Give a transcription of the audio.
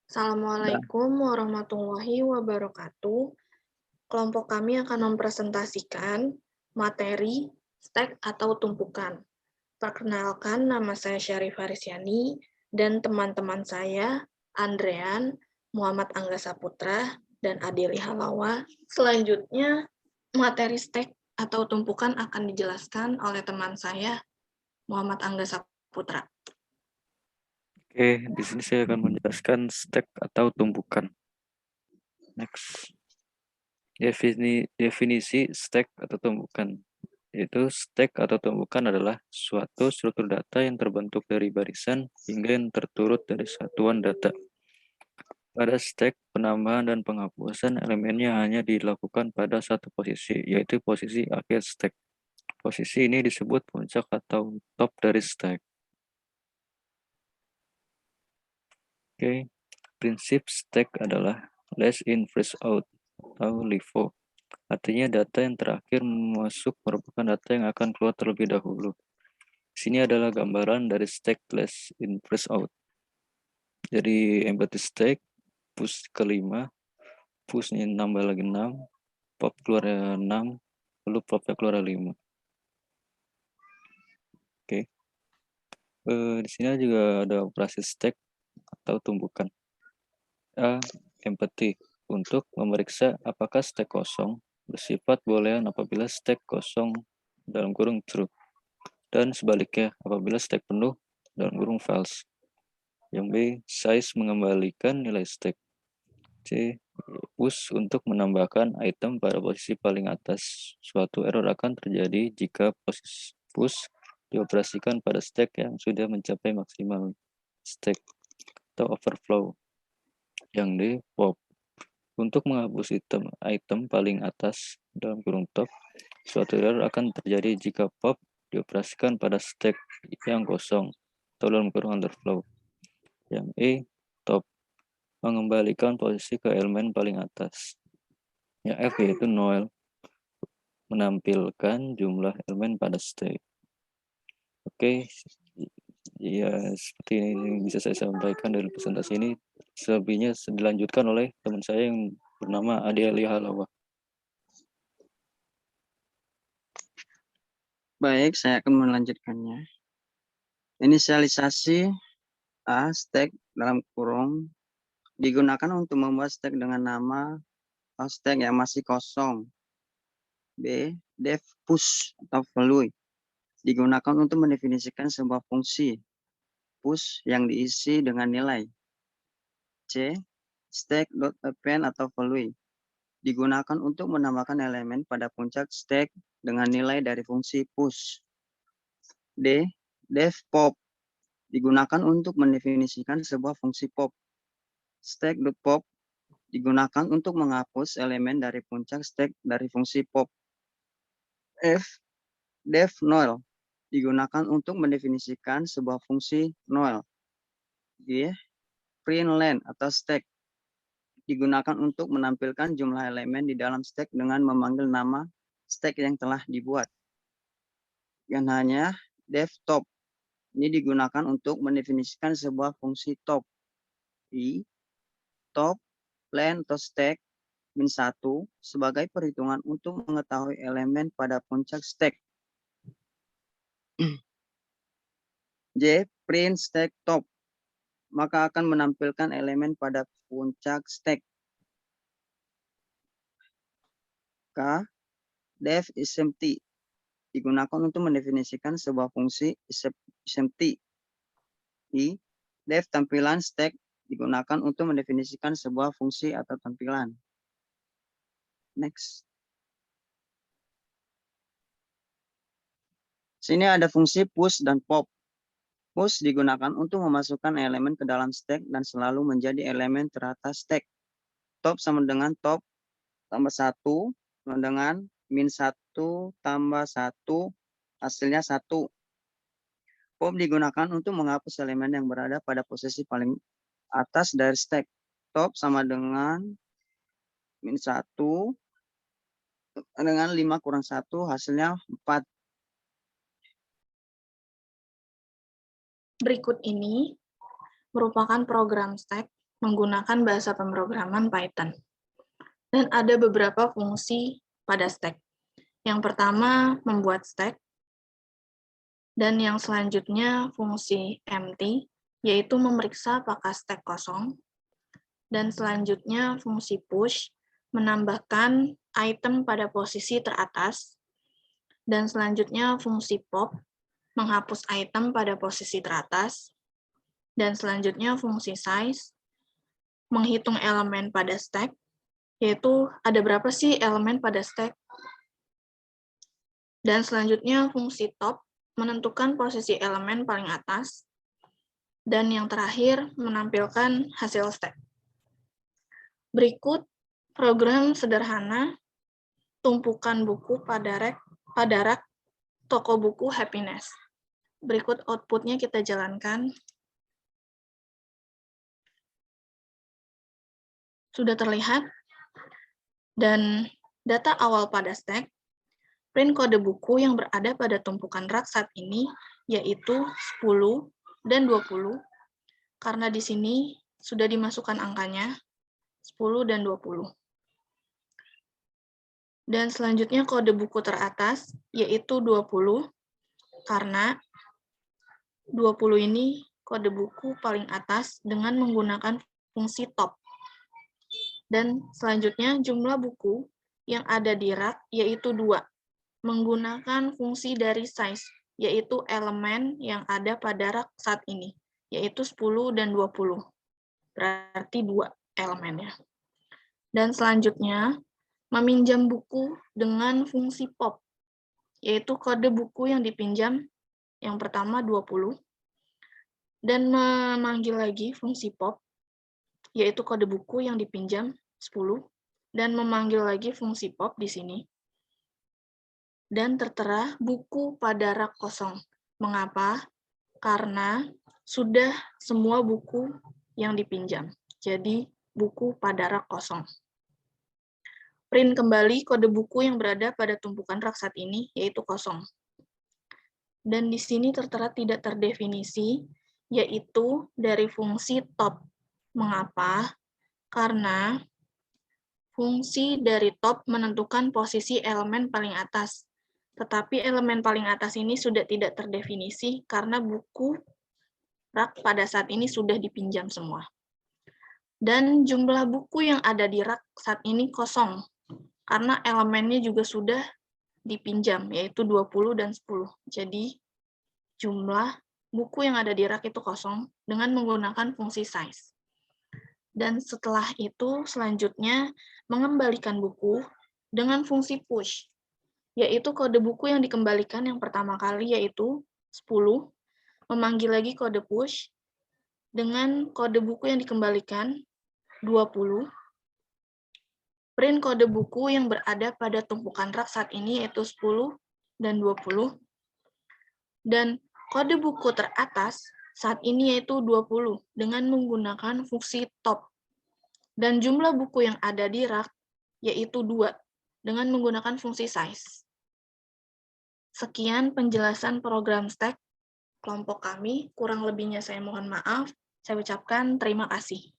Nah, Assalamualaikum warahmatullahi wabarakatuh. Kelompok kami akan mempresentasikan materi stek atau tumpukan. Perkenalkan, nama saya Syarif Harisyani dan teman-teman saya, Andrean, Muhammad Angga Saputra, dan Adili Halawa. Selanjutnya, materi stek atau tumpukan akan dijelaskan oleh teman saya, Muhammad Angga Saputra. oke, di sini saya akan menjelaskan stack atau tumpukan. Next. Definisi stack atau tumpukan. Yaitu stack atau tumpukan adalah suatu struktur data yang terbentuk dari barisan hingga yang terturut dari satuan data. Pada stack, penambahan dan penghapusan elemennya hanya dilakukan pada satu posisi, yaitu posisi akhir stack. Posisi ini disebut puncak atau top dari stack. Oke, prinsip stack adalah last in first out atau LIFO. Artinya data yang terakhir masuk merupakan data yang akan keluar terlebih dahulu. Sini adalah gambaran dari stack last in first out. Jadi empty stack, push ke 5, pushnya nambah lagi 6, pop keluar 6, lalu popnya keluar 5. Oke. Di sini juga ada operasi stack atau tumpukan. Empty untuk memeriksa apakah stack kosong bersifat boolean apabila stack kosong dalam kurung true, dan sebaliknya apabila stack penuh dalam kurung false. Yang B, size mengembalikan nilai stack. C, push untuk menambahkan item pada posisi paling atas. Suatu error akan terjadi jika posisi push dioperasikan pada stack yang sudah mencapai maksimal stack atau overflow. Yang D, pop untuk menghapus item paling atas dalam kurung top. Suatu error akan terjadi jika pop dioperasikan pada stack yang kosong atau dalam kurung underflow. Yang E, top mengembalikan posisi ke elemen paling atas. Yang F yaitu null menampilkan jumlah elemen pada stack. Oke, ya seperti ini yang bisa saya sampaikan dari presentasi ini. Selebihnya dilanjutkan oleh teman saya yang bernama Adi Ali Halawa. Baik, saya akan melanjutkannya. Inisialisasi A stack dalam kurung digunakan untuk membuat stack dengan nama atau stack yang masih kosong. B, def push atau value digunakan untuk mendefinisikan sebuah fungsi push yang diisi dengan nilai. C, stack.append atau value digunakan untuk menambahkan elemen pada puncak stack dengan nilai dari fungsi push. D, def pop digunakan untuk mendefinisikan sebuah fungsi pop. Stack.pop digunakan untuk menghapus elemen dari puncak stack dari fungsi pop. F, def null digunakan untuk mendefinisikan sebuah fungsi null. G, print len atau stack digunakan untuk menampilkan jumlah elemen di dalam stack dengan memanggil nama stack yang telah dibuat. Yang hanya def top ini digunakan untuk mendefinisikan sebuah fungsi top. I, top, len atau stack min 1 sebagai perhitungan untuk mengetahui elemen pada puncak stack. J, print stack top maka akan menampilkan elemen pada puncak stack. K, def is empty digunakan untuk mendefinisikan sebuah fungsi is empty. I, def tampilan stack digunakan untuk mendefinisikan sebuah fungsi atau tampilan. Next. Sini ada fungsi push dan pop. Push digunakan untuk memasukkan elemen ke dalam stack dan selalu menjadi elemen teratas stack. Top sama dengan top tambah 1 sama dengan min 1 tambah 1 hasilnya 1. Pop digunakan untuk menghapus elemen yang berada pada posisi paling atas dari stack. Top sama dengan min 1 dengan 5 kurang 1 hasilnya 4. Berikut ini merupakan program stack menggunakan bahasa pemrograman Python. Dan ada beberapa fungsi pada stack. Yang pertama, membuat stack. Dan yang selanjutnya, fungsi empty, yaitu memeriksa apakah stack kosong. Dan selanjutnya, fungsi push, menambahkan item pada posisi teratas. Dan selanjutnya, fungsi pop, menghapus item pada posisi teratas. Dan selanjutnya, fungsi size, menghitung elemen pada stack, yaitu ada berapa sih elemen pada stack. Dan selanjutnya, fungsi top, menentukan posisi elemen paling atas. Dan yang terakhir, menampilkan hasil stack. Berikut program sederhana tumpukan buku pada rak toko buku Happiness. Berikut output-nya kita jalankan. Sudah terlihat. Dan data awal pada stack, print kode buku yang berada pada tumpukan rak saat ini, yaitu 10 dan 20, karena di sini sudah dimasukkan angkanya, 10 dan 20. Dan selanjutnya kode buku teratas, yaitu 20, karena 20 ini kode buku paling atas dengan menggunakan fungsi top. Dan selanjutnya jumlah buku yang ada di rak yaitu 2, menggunakan fungsi dari size, yaitu elemen yang ada pada rak saat ini, yaitu 10 dan 20. Berarti 2 elemennya. Dan selanjutnya, meminjam buku dengan fungsi pop, yaitu kode buku yang dipinjam yang pertama 20, dan memanggil lagi fungsi pop, yaitu kode buku yang dipinjam 10, dan memanggil lagi fungsi pop di sini. Dan tertera buku pada rak kosong. Mengapa? Karena sudah semua buku yang dipinjam. Jadi, buku pada rak kosong. Print kembali kode buku yang berada pada tumpukan rak saat ini, yaitu kosong. Dan di sini tertera tidak terdefinisi, yaitu dari fungsi top. Mengapa? Karena fungsi dari top menentukan posisi elemen paling atas. Tetapi elemen paling atas ini sudah tidak terdefinisi karena buku rak pada saat ini sudah dipinjam semua. Dan jumlah buku yang ada di rak saat ini kosong, karena elemennya juga sudah dipinjam, yaitu 20 dan 10. Jadi, jumlah buku yang ada di rak itu kosong dengan menggunakan fungsi size. Dan setelah itu, selanjutnya mengembalikan buku dengan fungsi push, yaitu kode buku yang dikembalikan yang pertama kali, yaitu 10, memanggil lagi kode push dengan kode buku yang dikembalikan 20, print kode buku yang berada pada tumpukan rak saat ini, yaitu 10 dan 20, dan kode buku teratas saat ini yaitu 20 dengan menggunakan fungsi top. Dan jumlah buku yang ada di rak yaitu 2 dengan menggunakan fungsi size. Sekian penjelasan program stack kelompok kami. Kurang lebihnya saya mohon maaf. Saya ucapkan terima kasih.